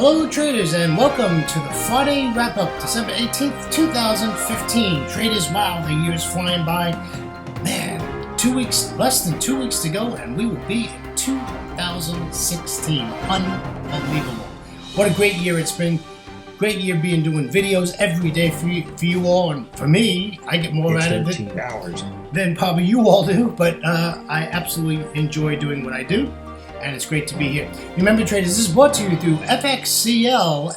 Hello traders and welcome to the Friday wrap-up, December 18th, 2015. Traders, wow, the year's flying by. Man, less than 2 weeks to go and we will be in 2016. Unbelievable. What a great year it's been. Great year doing videos every day for you all, and for me, I get more out of it than probably you all do, but I absolutely enjoy doing what I do. And it's great to be here. Remember, traders, this is brought to you through FXCL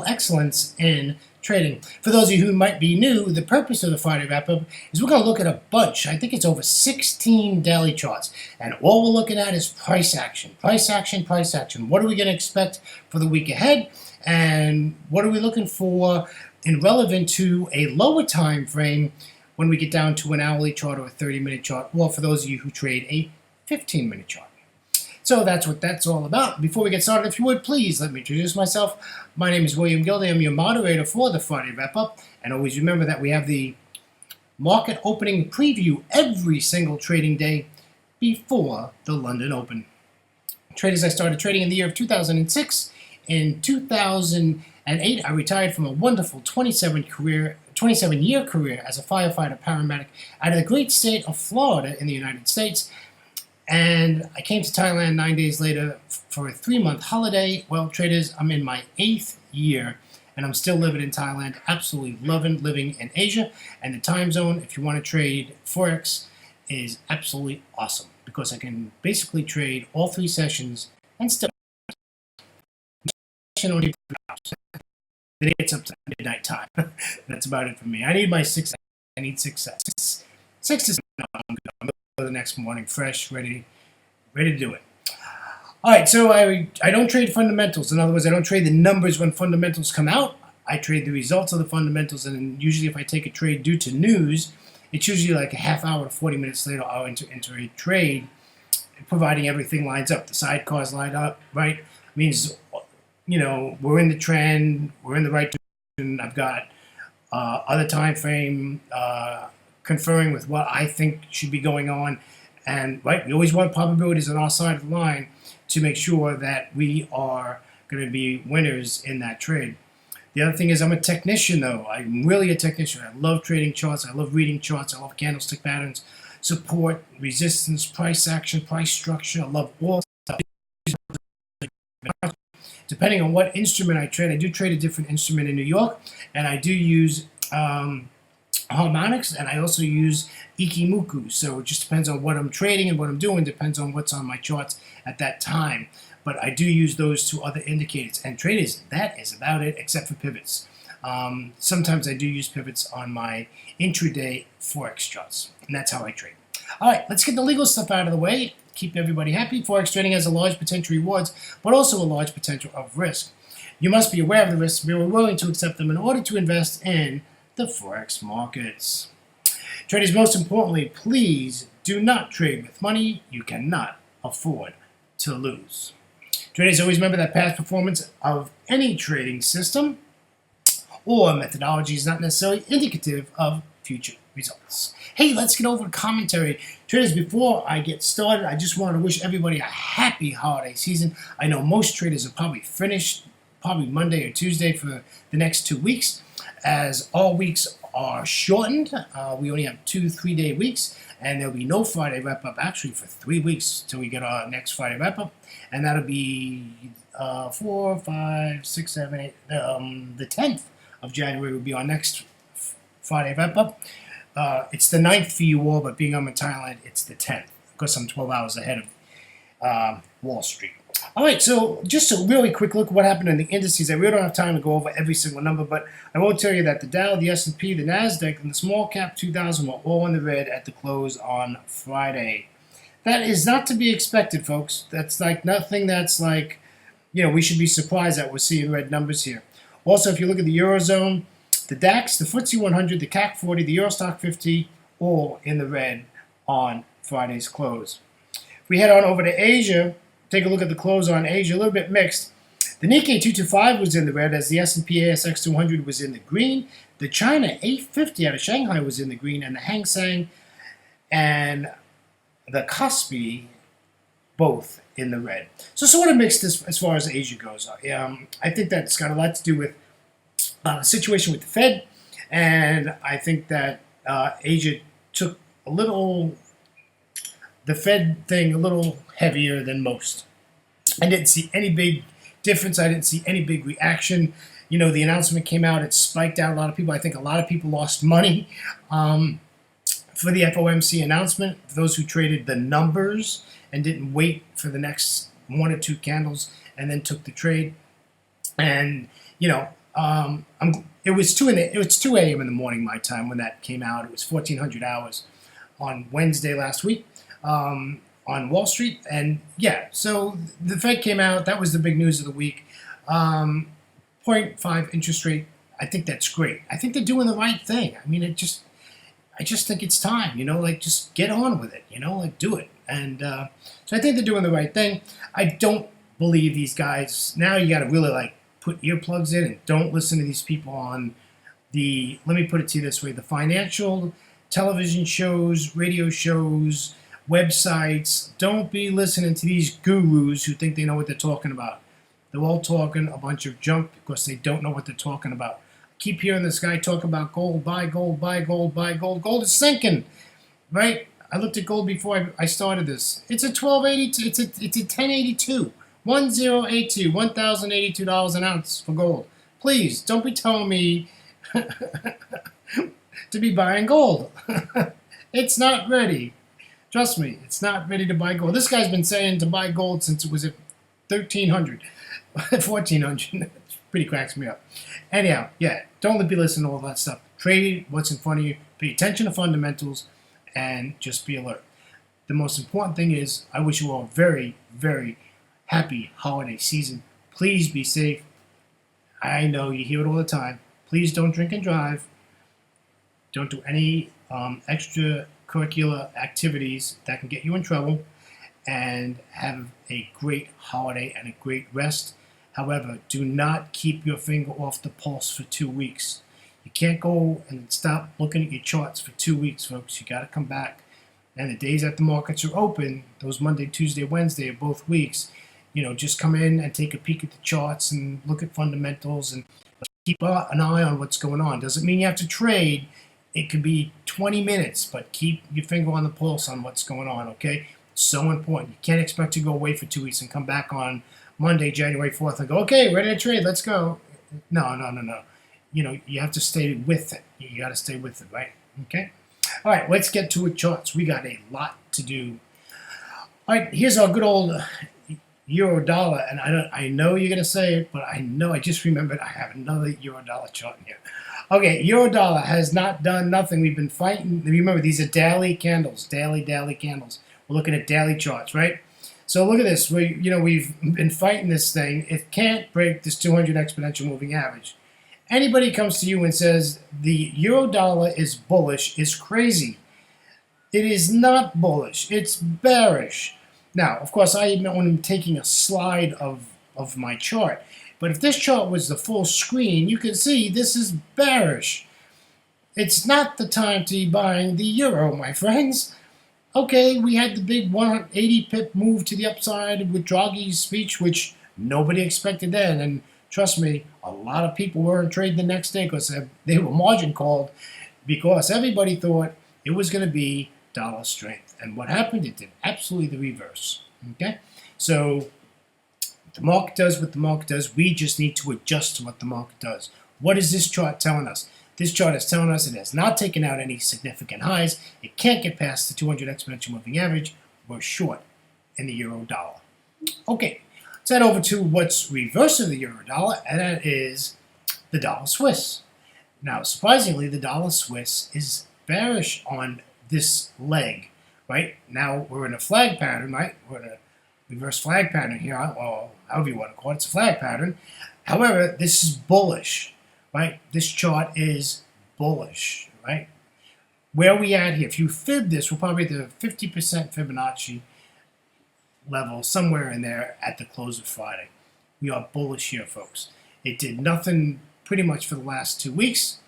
Excellence in Trading. For those of you who might be new, the purpose of the Friday wrap-up is we're going to look at a bunch. I think it's over 16 daily charts. And all we're looking at is price action. Price action, price action. What are we going to expect for the week ahead? And what are we looking for in relevant to a lower time frame when we get down to an hourly chart or a 30-minute chart? Well, for those of you who trade a 15-minute chart. So that's what that's all about. Before we get started, if you would, please let me introduce myself. My name is William Gilday. I'm your moderator for the Friday Wrap-Up. And always remember that we have the market opening preview every single trading day before the London Open. Traders, I started trading in the year of 2006. In 2008, I retired from a wonderful 27-year career as a firefighter paramedic out of the great state of Florida in the United States. And I came to Thailand 9 days later for a 3-month holiday. Well, traders, I'm in my 8th year, and I'm still living in Thailand. Absolutely loving living in Asia. And the time zone, if you want to trade Forex, is absolutely awesome because I can basically trade all 3 sessions and still only then it's up to midnight time. That's about it for me. I need my 6. I need 6 sets. 6 is I'm good. The next morning fresh, ready to do it. All right, so I don't trade fundamentals. In other words, I don't trade the numbers when fundamentals come out. I trade the results of the fundamentals, and usually if I take a trade due to news, it's usually like a half hour to 40 minutes later I'll enter a trade, providing everything lines up. The sidecars line up, right? Means, you know, we're in the trend, we're in the right direction. I've got other time frame conferring with what I think should be going on. And right, we always want probabilities on our side of the line to make sure that we are going to be winners in that trade. The other thing is I'm a technician, though. I'm really a technician. I love trading charts. I love reading charts. I love candlestick patterns, support, resistance, price action, price structure. I love all stuff. Depending on what instrument I trade, I do trade a different instrument in New York, and I do use harmonics, and I also use Ichimoku. So it just depends on what I'm trading and what I'm doing, depends on what's on my charts at that time. But I do use those 2 other indicators. And traders, that is about it, except for pivots. Sometimes I do use pivots on my intraday Forex charts, and that's how I trade. All right, let's get the legal stuff out of the way. Keep everybody happy. Forex trading has a large potential rewards, but also a large potential of risk. You must be aware of the risks, be willing to accept them in order to invest in the Forex markets. Traders, most importantly, please do not trade with money you cannot afford to lose. Traders, always remember that past performance of any trading system or methodology is not necessarily indicative of future results. Hey, let's get over to commentary. Traders, before I get started, I just want to wish everybody a happy holiday season. I know most traders are probably finished, probably Monday or Tuesday for the next 2 weeks, as all weeks are shortened. We only have 2 3-day weeks, and there'll be no Friday wrap-up actually for 3 weeks till we get our next Friday wrap-up, and that'll be 4, 5, 6, 7, 8. The 10th of January will be our next Friday wrap-up. It's the 9th for you all, but being I'm in Thailand, it's the 10th because I'm 12 hours ahead of Wall Street. All right, so just a really quick look at what happened in the indices. I really don't have time to go over every single number, but I will tell you that the Dow, the S&P, the NASDAQ, and the small cap 2000 were all in the red at the close on Friday. That is not to be expected, folks. That's like nothing that's like, you know, we should be surprised that we're seeing red numbers here. Also, if you look at the Eurozone, the DAX, the FTSE 100, the CAC 40, the Eurostock 50, all in the red on Friday's close. If we head on over to Asia, take a look at the close on Asia, a little bit mixed. The Nikkei 225 was in the red as the S&P ASX 200 was in the green. The China 850 out of Shanghai was in the green, and the Hang Seng and the Kospi both in the red. So sort of mixed as far as Asia goes. I think that's got a lot to do with the situation with the Fed, and I think that Asia took a little the Fed thing a little heavier than most. I didn't see any big difference. I didn't see any big reaction. You know, the announcement came out, it spiked out a lot of people. I think a lot of people lost money for the FOMC announcement. For those who traded the numbers and didn't wait for the next one or two candles and then took the trade. And, you know, it was 2 a.m. in the morning my time when that came out. It was 1400 hours on Wednesday last week. On Wall Street, and yeah, so the Fed came out. That was the big news of the week. 0.5 interest rate. I think that's great. I think they're doing the right thing. I mean, I just think it's time. You know, like just get on with it. You know, like do it. And so I think they're doing the right thing. I don't believe these guys. Now you got to really like put earplugs in and don't listen to these people on the. Let me put it to you this way: the financial television shows, radio shows, websites. Don't be listening to these gurus who think they know what they're talking about. They're all talking a bunch of junk because they don't know what they're talking about. Keep hearing this guy talk about gold, buy gold, buy gold, buy gold. Gold is sinking, right? I looked at gold before I started this. It's a 1282. It's a 1082. 1082. $1,082 an ounce for gold. Please don't be telling me to be buying gold. It's not ready. Trust me, it's not ready to buy gold. This guy's been saying to buy gold since it was at 1,300, 1,400. It pretty cracks me up. Anyhow, yeah, don't be listening to all that stuff. Trade what's in front of you. Pay attention to fundamentals, and just be alert. The most important thing is I wish you all a very, very happy holiday season. Please be safe. I know you hear it all the time. Please don't drink and drive. Don't do any extracurricular activities that can get you in trouble, and have a great holiday and a great rest. However, do not keep your finger off the pulse for 2 weeks. You can't go and stop looking at your charts for 2 weeks, folks. You got to come back. And the days that the markets are open, those Monday, Tuesday, Wednesday of both weeks, you know, just come in and take a peek at the charts and look at fundamentals and keep an eye on what's going on. Doesn't mean you have to trade. It could be 20 minutes, but keep your finger on the pulse on what's going on, okay? It's so important. You can't expect to go away for 2 weeks and come back on Monday, January 4th and go, okay, ready to trade, let's go. No. You know, you have to stay with it. You got to stay with it, right? Okay? All right, let's get to it, charts. We got a lot to do. All right, here's our good old euro dollar, and I know you're gonna say it, but I just remembered I have another euro dollar chart in here. Okay, euro dollar has not done nothing. We've been fighting. Remember, these are daily candles, daily candles. We're looking at daily charts, right? So look at this. We've been fighting this thing. It can't break this 200 exponential moving average. Anybody comes to you and says the euro dollar is bullish is crazy. It is not bullish. It's bearish. Now, of course, I admit when I'm taking a slide of my chart. But if this chart was the full screen, you can see this is bearish. It's not the time to be buying the euro, my friends. Okay, we had the big 180 pip move to the upside with Draghi's speech, which nobody expected then. And trust me, a lot of people were in trade the next day because they were margin called because everybody thought it was going to be dollar strength. And what happened? It did absolutely the reverse. Okay? So the market does what the market does. We just need to adjust to what the market does. What is this chart telling us? This chart is telling us it has not taken out any significant highs. It can't get past the 200 exponential moving average. We're short in the euro dollar. Okay, let's head over to what's reverse of the euro dollar, and that is the dollar Swiss. Now, surprisingly, the dollar Swiss is bearish on this leg, right? Now, we're in a flag pattern, right? We're in a reverse flag pattern here, or however you want to call it. It's a flag pattern. However, this is bullish, right? This chart is bullish, right? Where are we at here? If you fib this, we're probably at the 50% Fibonacci level, somewhere in there at the close of Friday. We are bullish here, folks. It did nothing pretty much for the last 2 weeks,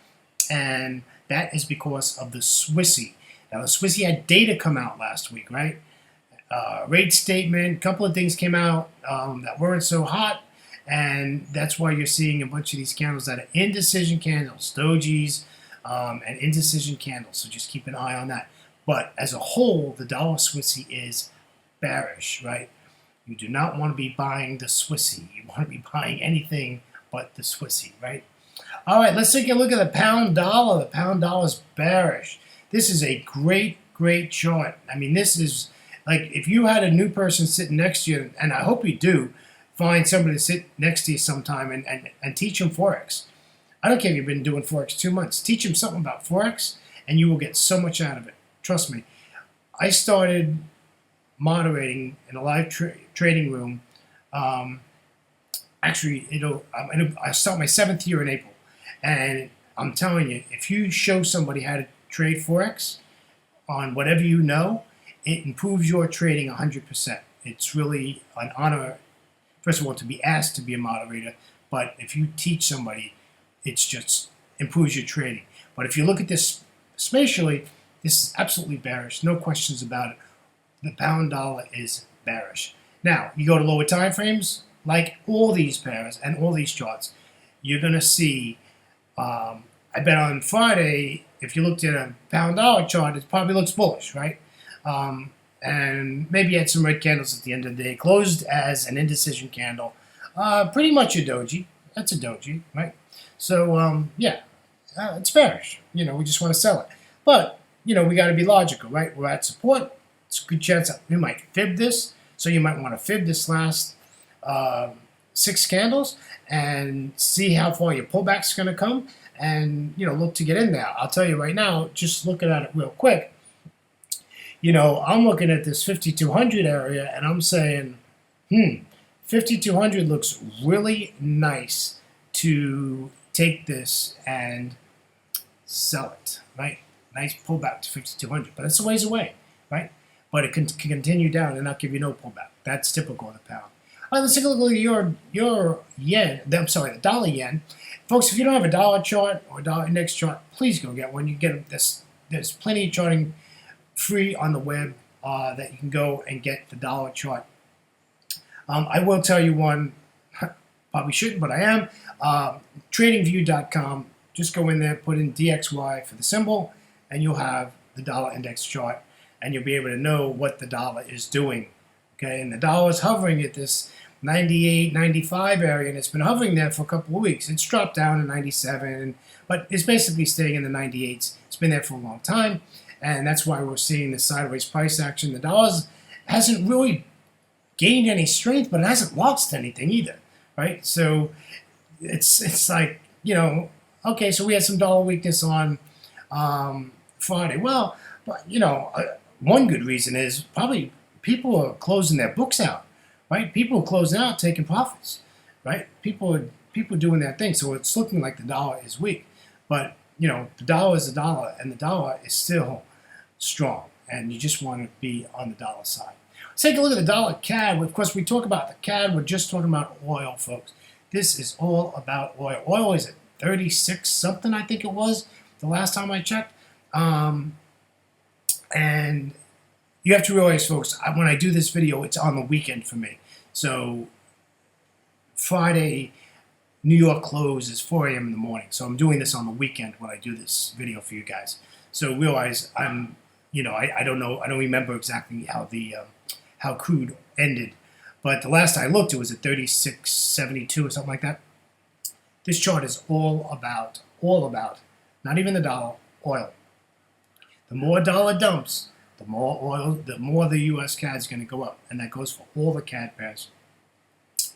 and that is because of the Swissy. Now, the Swissy had data come out last week, right? rate statement. A couple of things came out that weren't so hot, and that's why you're seeing a bunch of these candles that are indecision candles, dojis, and indecision candles. So just keep an eye on that. But as a whole, the dollar Swissy is bearish, right? You do not want to be buying the Swissy. You want to be buying anything but the Swissy, right? All right, let's take a look at the pound dollar. The pound dollar is bearish. This is a great, great chart. I mean, this is like if you had a new person sitting next to you, and I hope you do, find somebody to sit next to you sometime and teach them Forex. I don't care if you've been doing Forex 2 months. Teach them something about Forex, and you will get so much out of it. Trust me. I started moderating in a live trading room. Actually, I start my 7th year in April. And I'm telling you, if you show somebody how to trade Forex on whatever you know, it improves your trading 100%. It's really an honor, first of all, to be asked to be a moderator. But if you teach somebody, it's just improves your trading. But if you look at this spatially, this is absolutely bearish. No questions about it. The pound dollar is bearish. Now, you go to lower time frames, like all these pairs and all these charts, you're going to see, I bet on Friday, if you looked at a pound dollar chart, it probably looks bullish, right? And maybe you had some red candles at the end of the day, closed as an indecision candle. Pretty much a doji. That's a doji, right? So, yeah, it's bearish. You know, we just want to sell it. But, you know, we got to be logical, right? We're at support. It's a good chance that we might fib this. So you might want to fib this last 6 candles and see how far your pullback's going to come and, you know, look to get in there. I'll tell you right now, just looking at it real quick, you know, I'm looking at this 5,200 area and I'm saying, 5,200 looks really nice to take this and sell it, right? Nice pullback to 5,200, but it's a ways away, right? But it can continue down and not give you no pullback. That's typical of the pound. All right, let's take a look at your yen. I'm sorry, the dollar yen. Folks, if you don't have a dollar chart or a dollar index chart, please go get one. You get this. There's plenty of charting free on the web that you can go and get the dollar chart. I will tell you one, probably shouldn't, but I am. TradingView.com. Just go in there, put in DXY for the symbol, and you'll have the dollar index chart, and you'll be able to know what the dollar is doing. Okay, and the dollar is hovering at this 98, 95 area, and it's been hovering there for a couple of weeks. It's dropped down to 97, but it's basically staying in the 98s. It's been there for a long time, and that's why we're seeing the sideways price action. The dollar hasn't really gained any strength, but it hasn't lost anything either, right? So it's like, you know, okay, so we had some dollar weakness on Friday. Well, but, you know, one good reason is probably people are closing their books out, right? People are closing out, taking profits, right? People are doing their thing. So it's looking like the dollar is weak. But, you know, the dollar is the dollar, and the dollar is still strong. And you just want to be on the dollar side. Let's take a look at the dollar CAD. Of course, we talk about the CAD. We're just talking about oil, folks. This is all about oil. Oil is at 36 something, I think it was, the last time I checked. And you have to realize, folks, when I do this video, it's on the weekend for me. So Friday, New York close is 4 a.m. in the morning. So I'm doing this on the weekend when I do this video for you guys. So realize I'm, you know, I don't know, I don't remember exactly how the how crude ended. But the last I looked, it was at 36.72 or something like that. This chart is all about, not even the dollar, oil. The more dollar dumps, the more oil, the more the U.S. CAD is going to go up. And that goes for all the CAD pairs.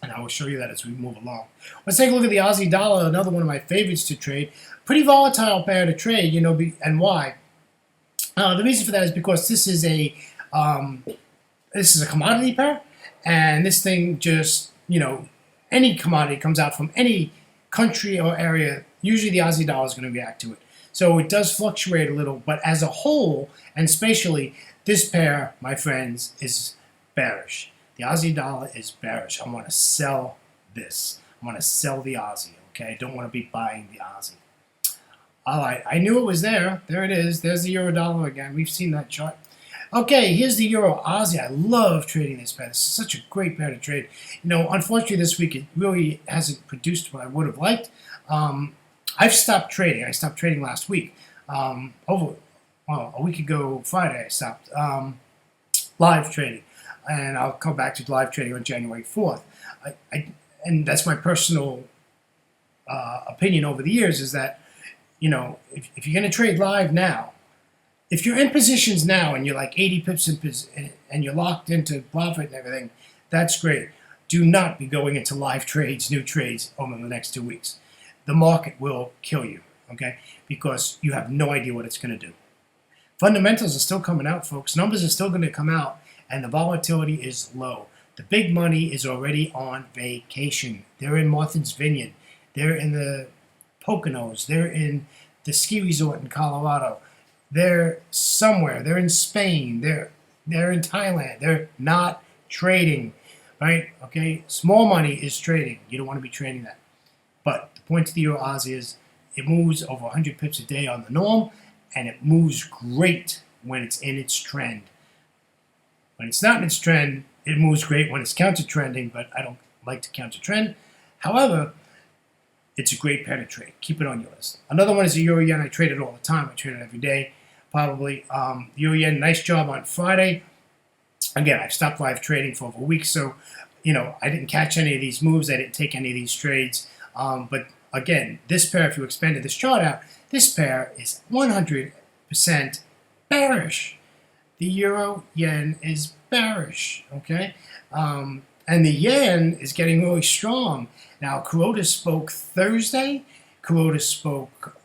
And I will show you that as we move along. Let's take a look at the Aussie dollar, another one of my favorites to trade. Pretty volatile pair to trade, you know, and why? The reason for that is because this is a commodity pair. And this thing just, you know, any commodity comes out from any country or area, usually the Aussie dollar is going to react to it. So it does fluctuate a little, but as a whole and spatially, this pair, my friends, is bearish. The Aussie dollar is bearish. I want to sell this. I want to sell the Aussie, okay? I don't want to be buying the Aussie. All right, I knew it was there. There it is. There's the euro dollar again. We've seen that chart. Okay, here's the Euro Aussie. I love trading this pair. This is such a great pair to trade. Unfortunately, this week it really hasn't produced what I would have liked. I've stopped trading. I stopped trading last week. A week ago Friday, I stopped live trading, and I'll come back to live trading on January 4th. And that's my personal opinion over the years is that, if you're going to trade live now, if you're in positions now and you're like 80 pips and you're locked into profit and everything, that's great. Do not be going into live trades, new trades over the next 2 weeks. The market will kill you, okay? Because you have no idea what it's going to do. Fundamentals are still coming out, folks. Numbers are still going to come out, and the volatility is low. The big money is already on vacation. They're in Martha's Vineyard. They're in the Poconos. They're in the ski resort in Colorado. They're somewhere. They're in Spain. They're in Thailand. They're not trading, right? Okay, small money is trading. You don't want to be trading that. But the point of the Euro Aussie is it moves over 100 pips a day on the norm, and it moves great when it's in its trend. When it's not in its trend, it moves great when it's counter-trending, but I don't like to counter-trend. However, it's a great pair to trade. Keep it on your list. Another one is the Euro Yen. I trade it all the time. I trade it every day, probably. The Euro Yen, nice job on Friday. Again, I've stopped live trading for over a week, so I didn't catch any of these moves. I didn't take any of these trades. But again, this pair, if you expanded this chart out, this pair is 100% bearish. The Euro Yen is bearish, okay? And the yen is getting really strong. Now, Kuroda spoke Thursday, Kuroda spoke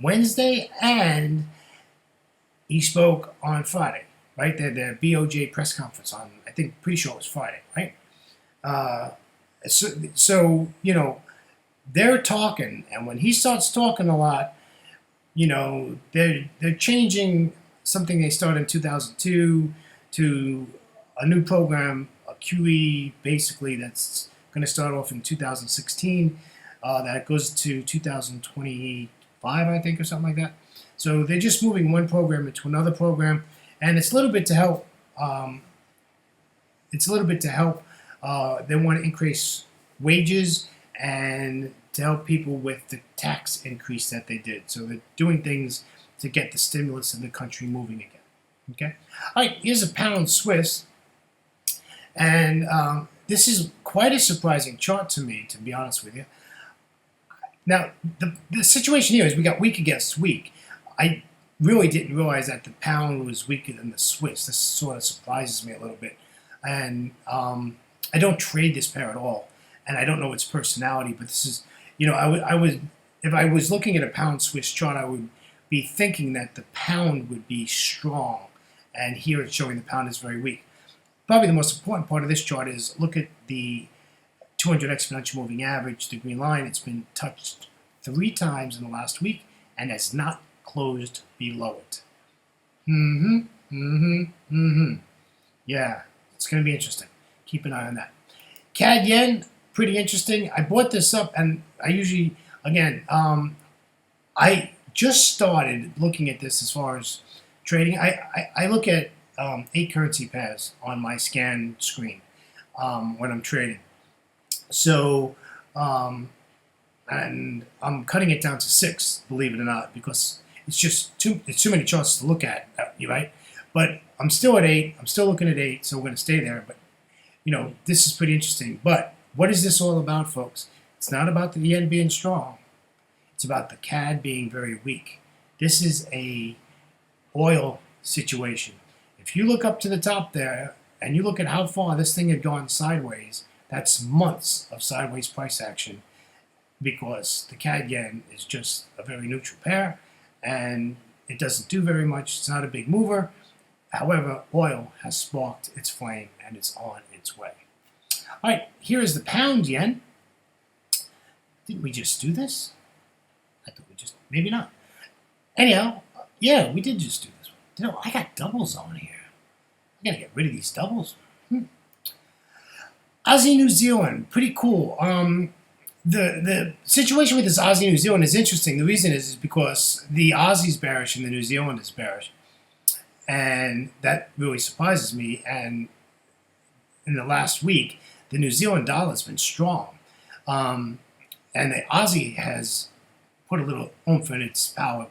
Wednesday, and he spoke on Friday, right? The BOJ press conference on, I think, pretty sure it was Friday, right? So they're talking, and when he starts talking a lot, they're changing something they started in 2002 to a new program, a QE, basically, that's going to start off in 2016, that goes to 2025, I think, or something like that. So they're just moving one program into another program, and it's a little bit to help. They want to increase wages and to help people with the tax increase that they did. So they're doing things to get the stimulus in the country moving again. Okay. All right. Here's a pound Swiss, and this is quite a surprising chart to me, to be honest with you. Now, the situation here is we got week against week. I really didn't realize that the pound was weaker than the Swiss. This sort of surprises me a little bit. And I don't trade this pair at all. And I don't know its personality, but this is, I would, if I was looking at a pound Swiss chart, I would be thinking that the pound would be strong. And here it's showing the pound is very weak. Probably the most important part of this chart is look at the 200 exponential moving average, the green line. It's been touched 3 times in the last week and has not closed below it. Yeah, it's going to be interesting. Keep an eye on that. CAD Yen, pretty interesting. I bought this up, and I usually, again, I just started looking at this as far as trading. I look at 8 currency pairs on my scan screen when I'm trading. So, and I'm cutting it down to 6, believe it or not, because it's just too many charts to look at, right? But I'm still at 8. I'm still looking at 8, so we're going to stay there. But, this is pretty interesting. But what is this all about, folks? It's not about the yen being strong. It's about the CAD being very weak. This is a oil situation. If you look up to the top there and you look at how far this thing had gone sideways, that's months of sideways price action, because the CAD yen is just a very neutral pair and it doesn't do very much. It's not a big mover. However, oil has sparked its flame and it's on its way. All right, here is the pound yen. Didn't we just do this? I thought we just, maybe not. Anyhow, yeah, we did just do this one. I got doubles on here. I gotta get rid of these doubles. Aussie New Zealand, pretty cool. The situation with this Aussie New Zealand is interesting. The reason is because the Aussie's bearish and the New Zealand is bearish. and that really surprises me. And in the last week, the New Zealand dollar has been strong, and the Aussie has put a little oomph in its power.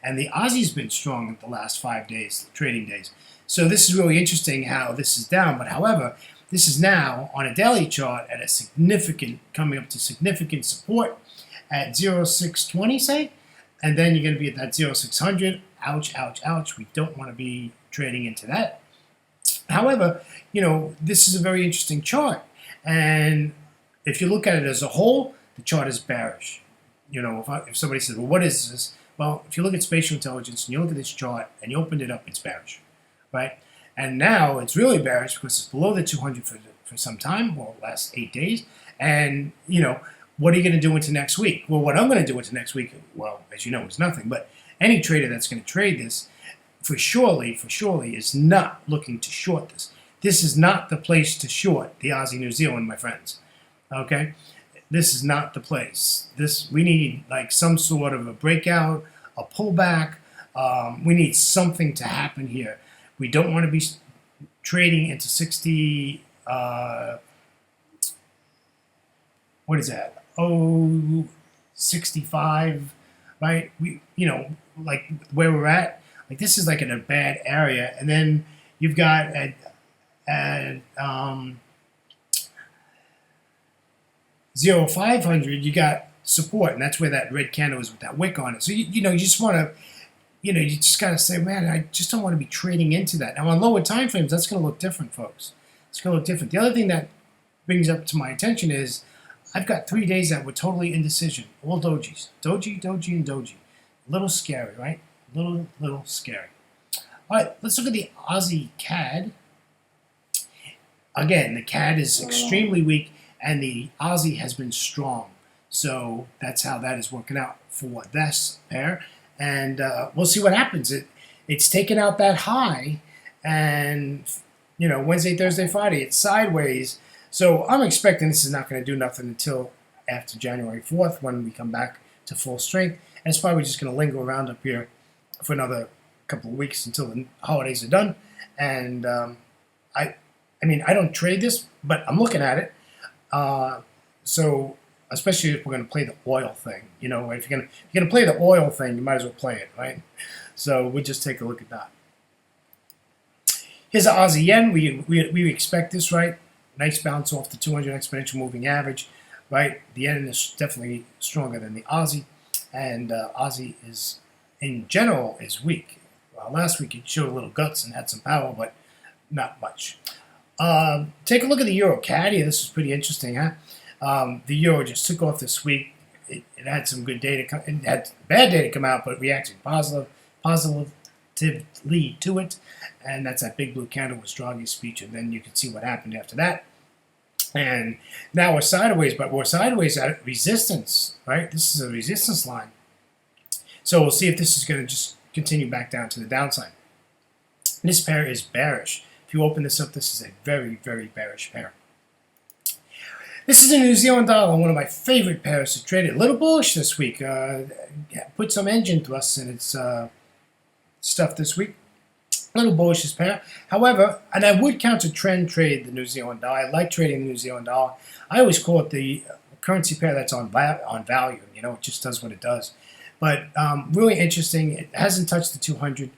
And the Aussie's been strong in the last 5 days, trading days. So this is really interesting how this is down. But however, this is now on a daily chart at a significant, coming up to significant support at 0.620, say. And then you're going to be at that 0.600. Ouch, ouch, ouch. We don't want to be trading into that. However, this is a very interesting chart. And if you look at it as a whole, the chart is bearish. If somebody says, well, what is this? Well, if you look at spatial intelligence and you look at this chart and you opened it up, it's bearish, right? And now it's really bearish because it's below the 200 for some time, well, last 8 days. And, what are you going to do into next week? Well, what I'm going to do into next week, well, as you know, is nothing. But any trader that's going to trade this, for surely, is not looking to short this. This is not the place to short the Aussie New Zealand, my friends, okay? This is not the place. We need like some sort of a breakout, a pullback. We need something to happen here. We don't want to be trading into 60. What is that? 65, right? Like where we're at. Like this is like in a bad area, and then you've got at 0.500, you got support, and that's where that red candle is with that wick on it. So you just want to, you just got to say, man, I just don't want to be trading into that. Now on lower time frames, that's going to look different, folks. It's going to look different. The other thing that brings up to my attention is I've got 3 days that were totally indecision, all dojis, doji, and doji. A little scary, right? Little scary. All right, let's look at the Aussie CAD. Again, the CAD is extremely weak, and the Aussie has been strong. So that's how that is working out for this pair. And we'll see what happens. It's taken out that high, and Wednesday, Thursday, Friday, it's sideways. So I'm expecting this is not going to do nothing until after January 4th when we come back to full strength. And it's probably just going to linger around up here for another couple of weeks until the holidays are done. And I don't trade this, but I'm looking at it. So especially if we're going to play the oil thing, if you're going to play the oil thing, you might as well play it, right? So we'll just take a look at that. Here's the Aussie yen. We expect this, right? Nice bounce off the 200 exponential moving average, right? The yen is definitely stronger than the Aussie, and Aussie is, in general, is weak. Last week it showed a little guts and had some power, but not much. Take a look at the Euro CAD here. This is pretty interesting, huh? The Euro just took off this week. It had some good data. It had bad data come out, but reacted positively to it. And that's that big blue candle with Draghi's speech. And then you can see what happened after that. And now we're sideways, but we're sideways at resistance, right? This is a resistance line. So we'll see if this is going to just continue back down to the downside. This pair is bearish. If you open this up, this is a very, very bearish pair. This is a New Zealand dollar, one of my favorite pairs to trade. A little bullish this week. Put some engine thrusts in its stuff this week. A little bullish this pair. However, and I would counter trend trade the New Zealand dollar. I like trading the New Zealand dollar. I always call it the currency pair that's on value. It just does what it does. But really interesting. It hasn't touched the 200.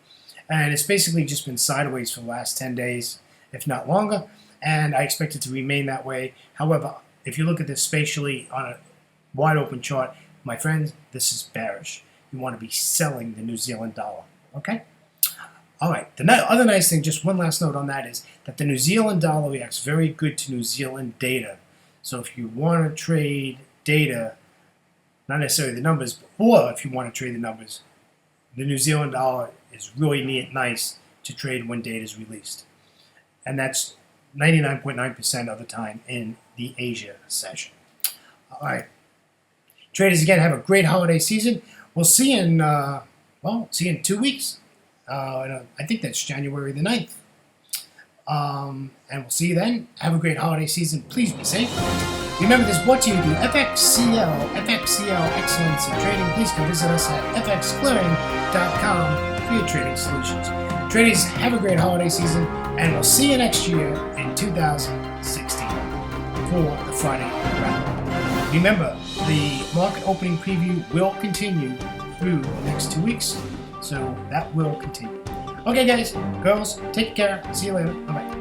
And it's basically just been sideways for the last 10 days, if not longer. And I expect it to remain that way. However, if you look at this spatially on a wide open chart, my friends, this is bearish. You want to be selling the New Zealand dollar. Okay? All right. The other nice thing, just one last note on that, is that the New Zealand dollar reacts very good to New Zealand data. So if you want to trade data, not necessarily the numbers, or if you want to trade the numbers, the New Zealand dollar is really nice to trade when data is released. And that's 99.9% of the time in the Asia session. All right. Traders, again, have a great holiday season. We'll see you in 2 weeks. I think that's January the 9th. And we'll see you then. Have a great holiday season. Please be safe. Remember, this is brought to you through FXCL Excellence in Trading. Please come visit us at fxclearing.com for your trading solutions. Traders, have a great holiday season, and we'll see you next year in 2016 for the Friday Roundup. Remember, the market opening preview will continue through the next 2 weeks, so that will continue. Okay, guys, girls, take care. See you later. Bye-bye.